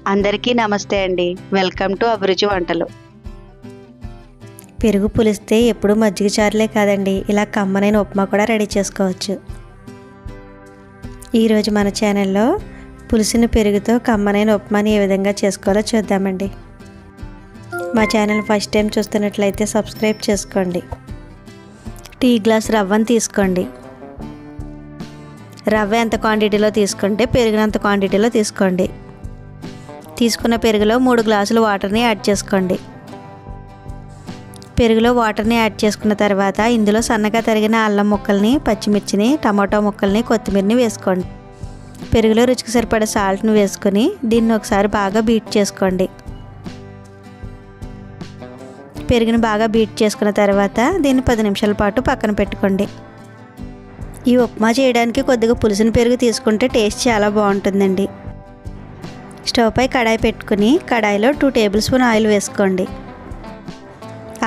అందరికీ నమస్తే అండి. వెల్కమ్ టు అభిరుచి వంటలు. పెరుగు పులిస్తే ఎప్పుడు మజ్జిగ చారులే కాదండి, ఇలా కమ్మనైన ఉప్మా కూడా రెడీ చేసుకోవచ్చు. ఈరోజు మన ఛానల్లో పులిసిన పెరుగుతో కమ్మనైన ఉప్మాని ఏ విధంగా చేసుకోవాలో చూద్దామండి. మా ఛానల్ ఫస్ట్ టైం చూస్తున్నట్లయితే సబ్స్క్రైబ్ చేసుకోండి. టీ గ్లాస్ రవ్వను తీసుకోండి. రవ్వ ఎంత క్వాంటిటీలో తీసుకుంటే పెరుగునంత క్వాంటిటీలో తీసుకోండి. తీసుకున్న పెరుగులో 3 గ్లాసులు వాటర్ని యాడ్ చేసుకోండి. పెరుగులో వాటర్ని యాడ్ చేసుకున్న తర్వాత ఇందులో సన్నగా తరిగిన అల్లం ముక్కల్ని, పచ్చిమిర్చిని, టమాటో ముక్కల్ని, కొత్తిమీరని వేసుకోండి. పెరుగులో రుచికి సరిపడే సాల్ట్ని వేసుకొని దీన్ని ఒకసారి బాగా బీట్ చేసుకోండి. పెరుగుని బాగా బీట్ చేసుకున్న తర్వాత దీన్ని 10 నిమిషాల పాటు పక్కన పెట్టుకోండి. ఈ ఉప్మా చేయడానికి కొద్దిగా పులిసిన పెరుగు తీసుకుంటే టేస్ట్ చాలా బాగుంటుందండి. స్టవ్ పై కడాయి పెట్టుకుని కడాయిలో 2 టేబుల్ స్పూన్ ఆయిల్ వేసుకోండి.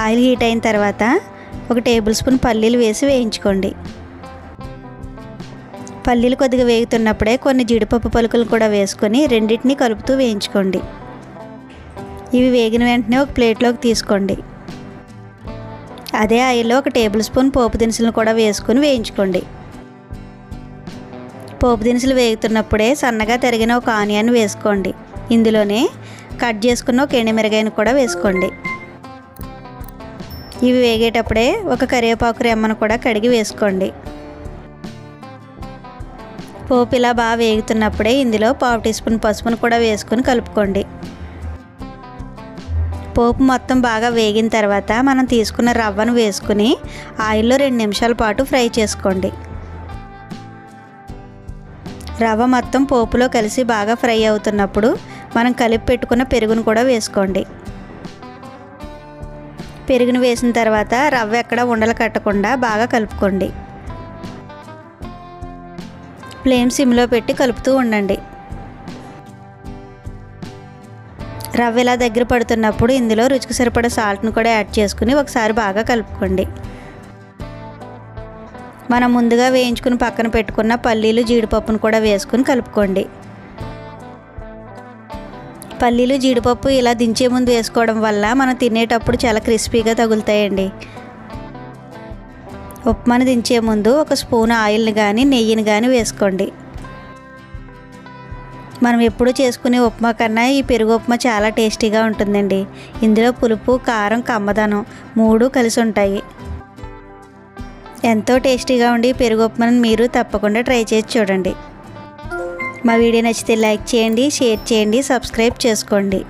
ఆయిల్ హీట్ అయిన తర్వాత 1 టేబుల్ స్పూన్ పల్లీలు వేసి వేయించుకోండి. పల్లీలు కొద్దిగా వేగుతున్నప్పుడే కొన్ని జీడిపప్పు పలుకులు కూడా వేసుకొని రెండింటిని కలుపుతూ వేయించుకోండి. ఇవి వేగిన వెంటనే ఒక ప్లేట్లోకి తీసుకోండి. అదే ఆయిల్లో 1 టేబుల్ స్పూన్ పోపు దినుసులను కూడా వేసుకొని వేయించుకోండి. పోపు దినుసులు వేగుతున్నప్పుడే సన్నగా తరిగిన ఒక ఆనియన్ వేసుకోండి. ఇందులోనే కట్ చేసుకున్న ఒక ఎండుమిరగాయను కూడా వేసుకోండి. ఇవి వేగేటప్పుడే ఒక కరివేపాకు రెమ్మను కూడా కడిగి వేసుకోండి. పోపు ఇలా బాగా వేగుతున్నప్పుడే ఇందులో 1/2 టీ స్పూన్ పసుపును కూడా వేసుకొని కలుపుకోండి. పోపు మొత్తం బాగా వేగిన తర్వాత మనం తీసుకున్న రవ్వను వేసుకుని ఆయిల్లో 2 నిమిషాల పాటు ఫ్రై చేసుకోండి. రవ్వ మొత్తం పోపులో కలిసి బాగా ఫ్రై అవుతున్నప్పుడు మనం కలిపి పెట్టుకున్న పెరుగును కూడా వేసుకోండి. పెరుగును వేసిన తర్వాత రవ్వ ఎక్కడ ఉండలు కట్టకుండా బాగా కలుపుకోండి. ఫ్లేమ్ సిమ్లో పెట్టి కలుపుతూ ఉండండి. రవ్వ ఇలా దగ్గర పడుతున్నప్పుడు ఇందులో రుచికి సరిపడే సాల్ట్ను కూడా యాడ్ చేసుకుని ఒకసారి బాగా కలుపుకోండి. మనం ముందుగా వేయించుకుని పక్కన పెట్టుకున్న పల్లీలు, జీడిపప్పును కూడా వేసుకుని కలుపుకోండి. పల్లీలు, జీడిపప్పు ఇలా దించే ముందు వేసుకోవడం వల్ల మనం తినేటప్పుడు చాలా క్రిస్పీగా తగులుతాయండి. ఉప్మాను దించే ముందు 1 స్పూన్ ఆయిల్ని కానీ నెయ్యిని కానీ వేసుకోండి. మనం ఎప్పుడు చేసుకునే ఉప్మా కన్నా ఈ పెరుగు ఉప్మా చాలా టేస్టీగా ఉంటుందండి. ఇందులో పులుపు, కారం, కమ్మదనం 3 కలిసి ఉంటాయి. ఎంతో టేస్టీగా ఉండి పెరుగు ఉప్మాను మీరు తప్పకుండా ట్రై చేసి చూడండి. మా వీడియో నచ్చితే లైక్ చేయండి, షేర్ చేయండి, సబ్స్క్రైబ్ చేసుకోండి.